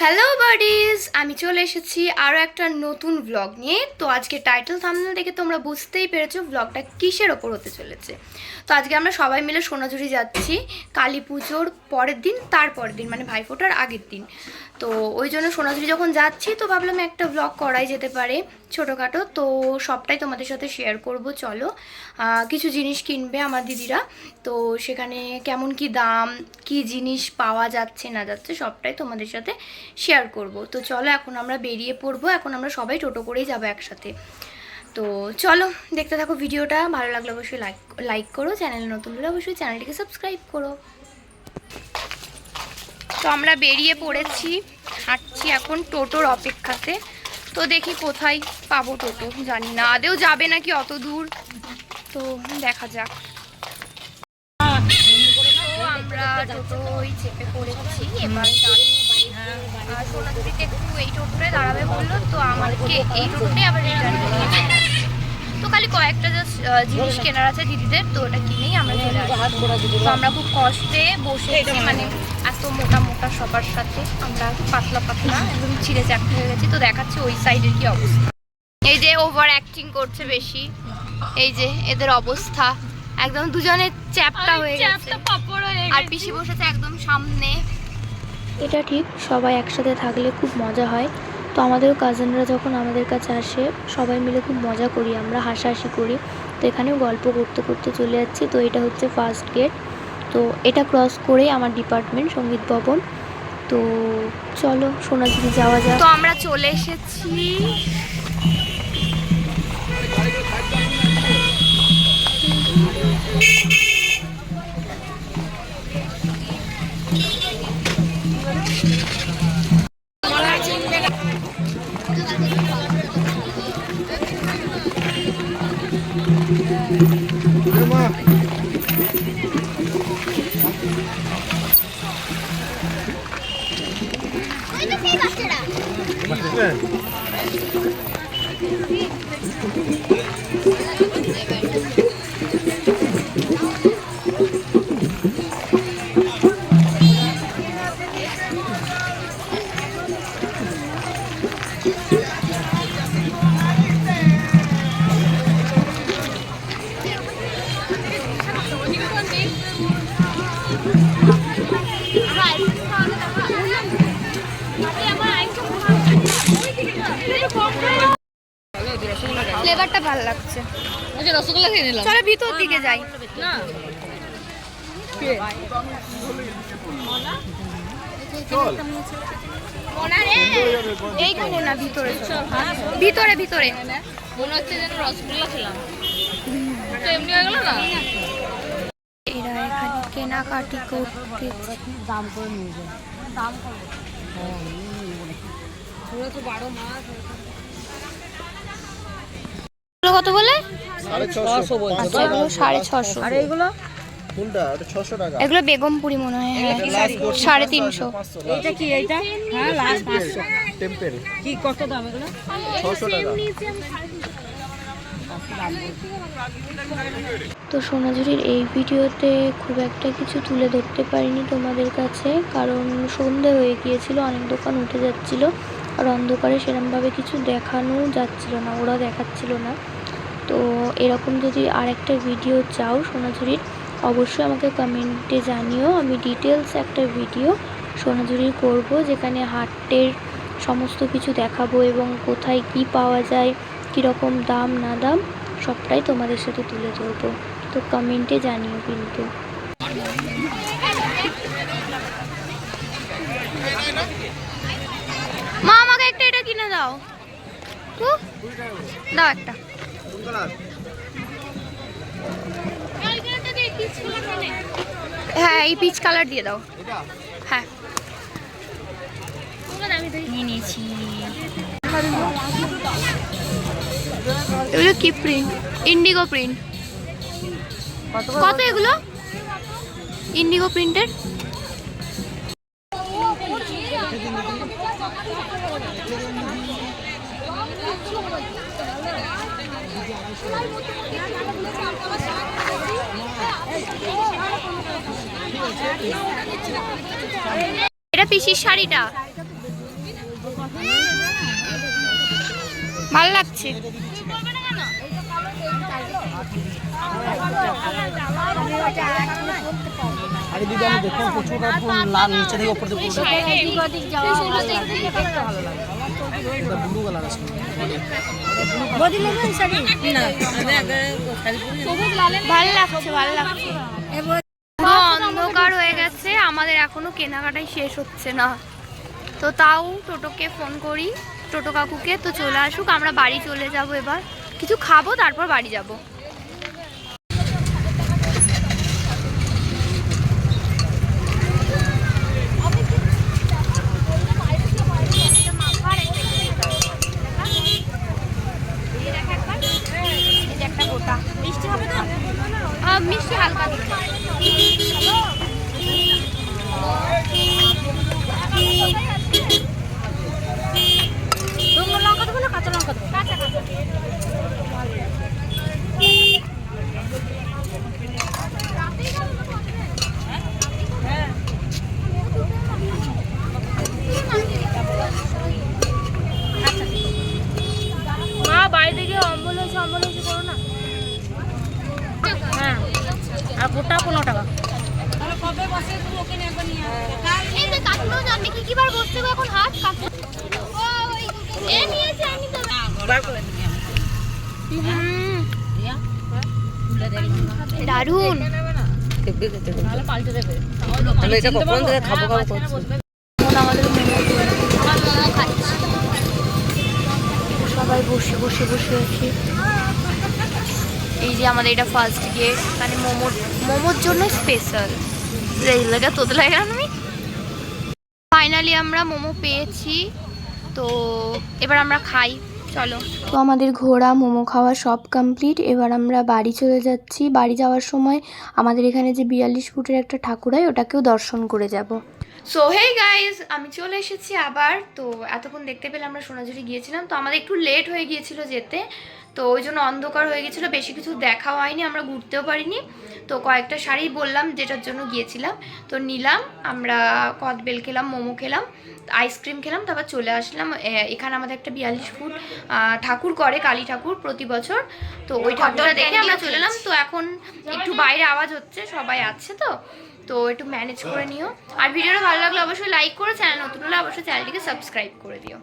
Hello buddies, আমি চলে এসেছি আরও একটা নতুন ব্লগ নিয়ে। তো আজকে টাইটেল থাম্বনেল দেখে তোমরা বুঝতেই পেরেছো ব্লগটা কিসের ওপর হতে চলেছে। তো আজকে আমরা সবাই মিলে সোনাঝুরি যাচ্ছি কালী পুজোর পরের দিন, তারপরের দিন মানে ভাইফোঁটার আগের দিন। তো ওই জন্য সোনাঝুরি যখন যাচ্ছি তো ভাবলাম একটা ব্লগ করাই যেতে পারে ছোটোখাটো। তো সবটাই তোমাদের সাথে শেয়ার করব। চলো, কিছু জিনিস কিনবে আমার দিদিরা, তো সেখানে কেমন কি দাম, কি জিনিস পাওয়া যাচ্ছে না যাচ্ছে সবটাই তোমাদের সাথে শেয়ার করব। তো চলো এখন আমরা বেরিয়ে পড়বো। এখন আমরা সবাই টোটো করেই যাবো একসাথে। তো চলো দেখতে থাকো ভিডিওটা। ভালো লাগলে অবশ্যই লাইক করো, চ্যানেলে নতুন হলে অবশ্যই চ্যানেলটিকে সাবস্ক্রাইব করো। তো আমরা বেরিয়ে পড়েছি, হাঁটছি এখন টোটোর অপেক্ষাতে। তো দেখি কোথায় পাবো টোটো, জানি না আদেও যাবে নাকি অত দূর, তো দেখা যাক। আমরা টোটোই চেপে পড়েছি, এবার সোনাঝুরিতে একটু এই টোটোটায় দাঁড়াবে বললো, তো আমাকে এই টোটোটাই আবার রিটার্ন নিয়ে। তো খালি কয়েকটা জাস্ট জিনিস কেনার আছে দিদিদের, তো ওটা কিনেই আমরা চলে আসবো। তো আমরা খুব কষ্টে বসেছি, মানে এত মোটা মোটা সবার সাথে আমরা পাতলা পাতলা একদম ছিঁড়ে চাকরি হয়ে গেছি। তো দেখাচ্ছে ওই সাইডের কি অবস্থা। এই যে ওভার অ্যাক্টিং করছে বেশি, এই যে এদের অবস্থা একদম দুজনে চ্যাপটা হয়ে গেছে, আর পিসি বসেছে একদম সামনে। এটা ঠিক, সবাই একসাথে থাকলে খুব মজা হয়। তো আমাদেরও কাজিনরা যখন আমাদের কাছে আসে সবাই মিলে খুব মজা করি, আমরা হাসাহাসি করি। তো এখানেও গল্প করতে করতে চলে যাচ্ছি। তো এটা হচ্ছে ফার্স্ট গেট, তো এটা ক্রস করেই আমার ডিপার্টমেন্ট সঙ্গীত ভবন। তো চলো সোনাঝুরি যাওয়া যাক। তো আমরা চলে এসেছি। ফ্লেভারটা ভালো লাগছে। রসগোল্লা খেয়ে নিলাম, চলো ভিতর দিকে যাই। না এইখানে না, ভিতরে ভিতরে ভিতরে মনে হচ্ছে যেন রসগোল্লা খেলাম, এমনি হয়ে গেল না। এরা এখানে কেনাকাটি করতে দাম করে নিয়ে যায়, দাম কত বলে? 650। আর এইগুলো এগুলো বেগমপুরি মনে হয়, হ্যাঁ 350। এইটা কি? এইটা হ্যাঁ লাস্ট 500 টেম্পেল। কি কত দাম এগুলো? 600 টাকা। তো সোনাঝুরির এই ভিডিওতে খুব একটা কিছু তুলে ধরতে পারিনি তোমাদের কাছে, কারণ সন্ধে হয়ে গিয়েছিল, অনেক দোকান উঠে যাচ্ছিল, আর অন্ধকারে সেরকমভাবে কিছু দেখানো যাচ্ছিল না, ওরা দেখাচ্ছিল না। তো এরকম যদি আরেকটা ভিডিও চাও সোনাঝুরির অবশ্যই আমাকে কমেন্টে জানিও। আমি ডিটেলস একটা ভিডিও সোনাঝুরির করব, যেখানে হাটের সমস্ত কিছু দেখাবো এবং কোথায় কি পাওয়া যায়, কীরকম দাম না দাম সবটাই তোমাদের সাথে তুলে ধরবো। তো কমেন্টে জানিও কিন্তু। মা আমাকে একটা এটা কিনে দাও তো, দাও একটা। হ্যাঁ এই পিচ কালার দিয়ে দাও। হ্যাঁ নিয়ে নিয়েছি। এগুলো কি প্রিন্ট? Indigo print. কত এগুলো? ইন্ডিগো প্রিন্টের। এটা পিসির শাড়িটা। ভালো লাগছে। আরে দিদি আমি দেখো প্রচুর লাল নিচে থেকে উপর দিকে পুরো এটা ব্লু কালার আছে বডি নেবেন শাড়ি না আমি আগে শাড়ি পরি সবুজ লাল ভালো লাগছে ভালো লাগছে। অন্ধকার হয়ে গেছে, আমাদের এখনো কেনাকাটাই শেষ হচ্ছে না। তো তাও টোটোকে ফোন করি, টোটো কাকুকে, তো চলে আসুক, আমরা বাড়ি চলে যাব। এবার কিছু খাবো, তারপর বাড়ি যাব। মিষ্টি হালকা লঙ্কা দেবো না কাঁচা লঙ্কা দেবো? কাঁচা কাঁচা। মা বাইরে গিয়ে অম্বল হয়েছে করো না। হ্যাঁ আর গোটা 15 টাকা। কবে বসে তুমি ওকে একবার নিয়ে আসবে। এই যে কাটলো জানবে কি বার বসতে হবে এখন হাত কাটতে। ও ওই এ নিয়েছে আমি তো বার করে নিয়ে রিয়া খুলে দেখি দারুন দেখবে খেতে তাহলে পাল্টে দেবে। আমি এটা কখন থেকে খাবো করছি। আমাদের মোমো খাচ্ছি, সবাই বসে আছি। এই যে আমাদের এটা ফার্স্ট গেট, মানে মোমোর জন্য স্পেশাল। এই লাগে তোদের লাগে না আমি। ফাইনালি আমরা মোমো পেয়েছি, তো এবার আমরা খাই, চলো। তো আমাদের ঘোরা মোমো খাওয়া সব কমপ্লিট। এবার আমরা বাড়ি চলে যাচ্ছি। বাড়ি যাওয়ার সময় আমাদের এখানে যে 42 ফুটের একটা ঠাকুর হয়, ওটাকেও দর্শন করে যাব। সো হেই গাইজ, আমি চলে এসেছি আবার। তো এতক্ষণ দেখতে পেলে আমরা সোনাঝুরি গিয়েছিলাম, তো আমাদের একটু লেট হয়ে গিয়েছিল যেতে, তো ওই জন্য অন্ধকার হয়ে গেছিলো, বেশি কিছু দেখা হয়নি, আমরা ঘুরতেও পারিনি। তো কয়েকটা শাড়ি বললাম যেটার জন্য গিয়েছিলাম, তো নিলাম। আমরা কদবেল খেলাম, মোমো খেলাম, আইসক্রিম খেলাম, তারপর চলে আসলাম। এখানে আমাদের একটা 42 ফুট ঠাকুর করে, কালী ঠাকুর প্রতি বছর, তো ওই ঠাকুরটা দেখে আমরা চলে এলাম। তো এখন একটু বাইরে আওয়াজ হচ্ছে, সবাই আছে তো একটু ম্যানেজ করে নিও। আর ভিডিওটা ভালো লাগলে অবশ্যই লাইক করো, চ্যানেল নতুন হলে অবশ্যই চ্যানেলটিকে সাবস্ক্রাইব করে দিও।